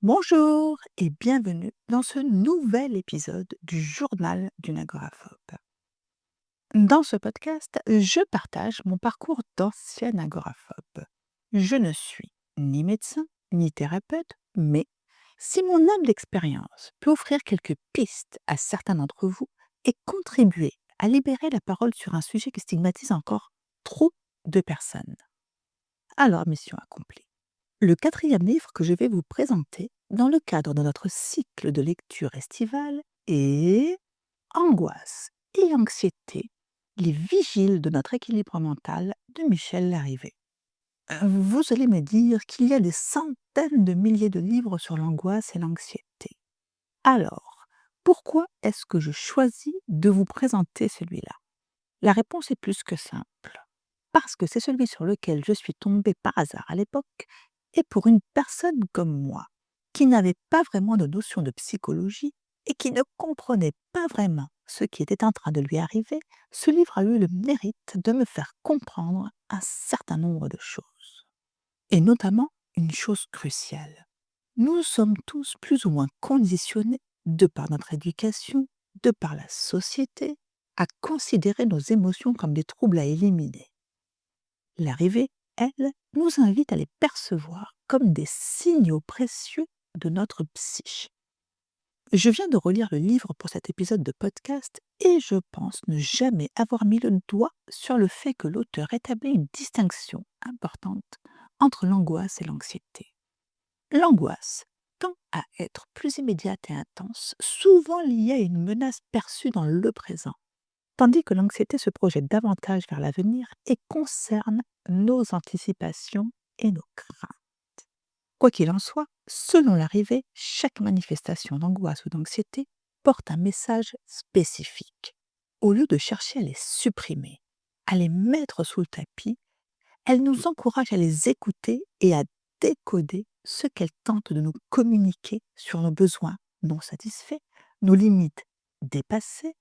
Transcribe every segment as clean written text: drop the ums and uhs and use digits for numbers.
Bonjour et bienvenue dans ce nouvel épisode du journal d'une agoraphobe. Dans ce podcast, je partage mon parcours d'ancienne agoraphobe. Je ne suis ni médecin ni thérapeute, mais si mon humble expérience peut offrir quelques pistes à certains d'entre vous et contribuer à libérer la parole sur un sujet qui stigmatise encore trop de personnes, alors mission accomplie. Le quatrième livre que je vais vous présenter dans le cadre de notre cycle de lecture estivale est Angoisse et anxiété, les vigiles de notre équilibre mental de Michel Larrivé. Vous allez me dire qu'il y a des centaines de milliers de livres sur l'angoisse et l'anxiété. Alors, pourquoi est-ce que je choisis de vous présenter celui-là? La réponse est plus que simple. Parce que c'est celui sur lequel je suis tombée par hasard à l'époque, et pour une personne comme moi, qui n'avait pas vraiment de notion de psychologie et qui ne comprenait pas vraiment ce qui était en train de lui arriver, ce livre a eu le mérite de me faire comprendre un certain nombre de choses. Et notamment une chose cruciale. Nous sommes tous plus ou moins conditionnés, de par notre éducation, de par la société, à considérer nos émotions comme des troubles à éliminer. L'arrivée, elle, nous invite à les percevoir comme des signaux précieux de notre psyché. Je viens de relire le livre pour cet épisode de podcast et je pense ne jamais avoir mis le doigt sur le fait que l'auteur établit une distinction importante entre l'angoisse et l'anxiété. L'angoisse tend à être plus immédiate et intense, souvent liée à une menace perçue dans le présent, tandis que l'anxiété se projette davantage vers l'avenir et concerne nos anticipations et nos craintes. Quoi qu'il en soit, selon l'arrivée, chaque manifestation d'angoisse ou d'anxiété porte un message spécifique. Au lieu de chercher à les supprimer, à les mettre sous le tapis, elle nous encourage à les écouter et à décoder ce qu'elles tentent de nous communiquer sur nos besoins non satisfaits, nos limites dépassées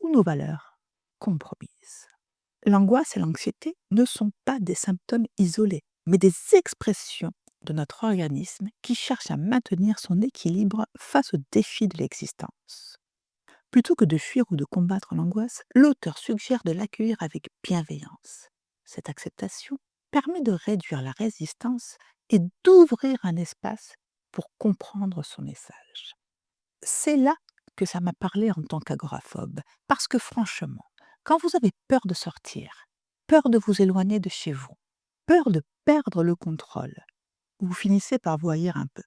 ou nos valeurs compromises. L'angoisse et l'anxiété ne sont pas des symptômes isolés, mais des expressions de notre organisme qui cherche à maintenir son équilibre face aux défis de l'existence. Plutôt que de fuir ou de combattre l'angoisse, l'auteur suggère de l'accueillir avec bienveillance. Cette acceptation permet de réduire la résistance et d'ouvrir un espace pour comprendre son message. C'est là que ça m'a parlé en tant qu'agoraphobe, parce que franchement, quand vous avez peur de sortir, peur de vous éloigner de chez vous, peur de perdre le contrôle, vous finissez par voyer un peu.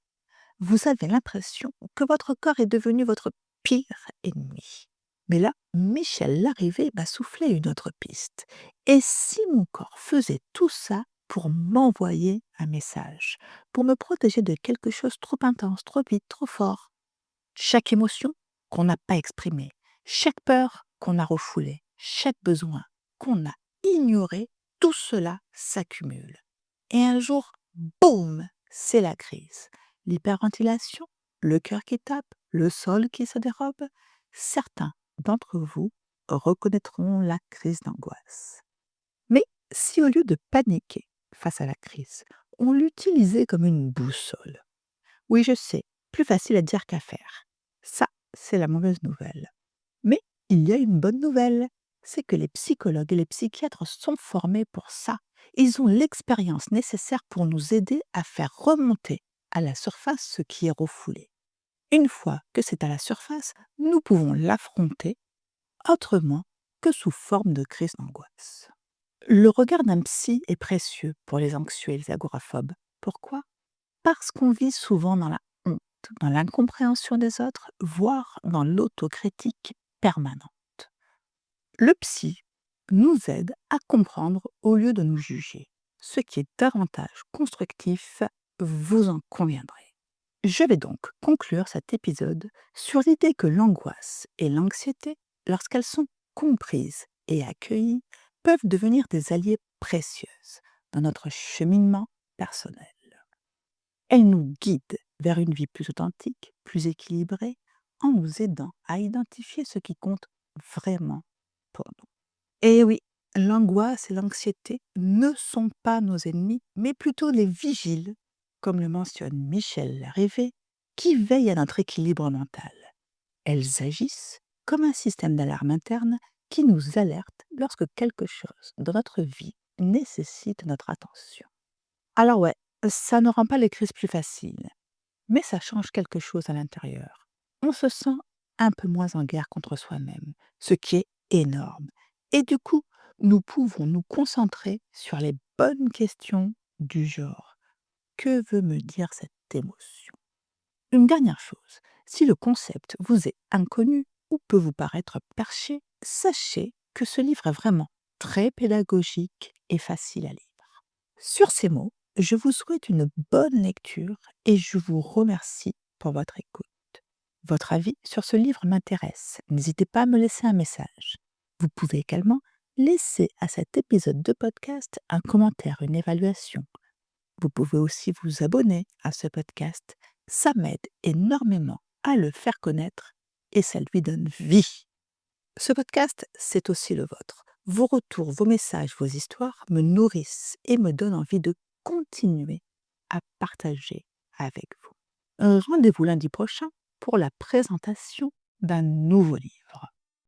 Vous avez l'impression que votre corps est devenu votre pire ennemi. Mais là, Michel Larrivé m'a soufflé une autre piste. Et si mon corps faisait tout ça pour m'envoyer un message, pour me protéger de quelque chose trop intense, trop vite, trop fort? Chaque émotion qu'on n'a pas exprimée, chaque peur qu'on a refoulée, chaque besoin qu'on a ignoré, tout cela s'accumule. Et un jour, boum, c'est la crise. L'hyperventilation, le cœur qui tape, le sol qui se dérobe. Certains d'entre vous reconnaîtront la crise d'angoisse. Mais si au lieu de paniquer face à la crise, on l'utilisait comme une boussole, oui, je sais, plus facile à dire qu'à faire. Ça, c'est la mauvaise nouvelle. Mais il y a une bonne nouvelle, c'est que les psychologues et les psychiatres sont formés pour ça. Ils ont l'expérience nécessaire pour nous aider à faire remonter à la surface ce qui est refoulé. Une fois que c'est à la surface, nous pouvons l'affronter autrement que sous forme de crise d'angoisse. Le regard d'un psy est précieux pour les anxieux et les agoraphobes. Pourquoi? Parce qu'on vit souvent dans la honte, dans l'incompréhension des autres, voire dans l'autocritique permanente. Le psy nous aide à comprendre au lieu de nous juger, ce qui est davantage constructif, vous en conviendrez. Je vais donc conclure cet épisode sur l'idée que l'angoisse et l'anxiété, lorsqu'elles sont comprises et accueillies, peuvent devenir des alliés précieuses dans notre cheminement personnel. Elles nous guident vers une vie plus authentique, plus équilibrée, en nous aidant à identifier ce qui compte vraiment pour nous. Et oui, l'angoisse et l'anxiété ne sont pas nos ennemis, mais plutôt les vigiles, comme le mentionne Michel Larrivé qui veillent à notre équilibre mental. Elles agissent comme un système d'alarme interne qui nous alerte lorsque quelque chose dans notre vie nécessite notre attention. Alors ouais, ça ne rend pas les crises plus faciles, mais ça change quelque chose à l'intérieur. On se sent un peu moins en guerre contre soi-même, ce qui est énorme. Et du coup, nous pouvons nous concentrer sur les bonnes questions du genre: que veut me dire cette émotion? Une dernière chose, si le concept vous est inconnu ou peut vous paraître perché, sachez que ce livre est vraiment très pédagogique et facile à lire. Sur ces mots, je vous souhaite une bonne lecture et je vous remercie pour votre écoute. Votre avis sur ce livre m'intéresse. N'hésitez pas à me laisser un message. Vous pouvez également laisser à cet épisode de podcast un commentaire, une évaluation. Vous pouvez aussi vous abonner à ce podcast. Ça m'aide énormément à le faire connaître et ça lui donne vie. Ce podcast, c'est aussi le vôtre. Vos retours, vos messages, vos histoires me nourrissent et me donnent envie de continuer à partager avec vous. Rendez-vous lundi prochain pour la présentation d'un nouveau livre.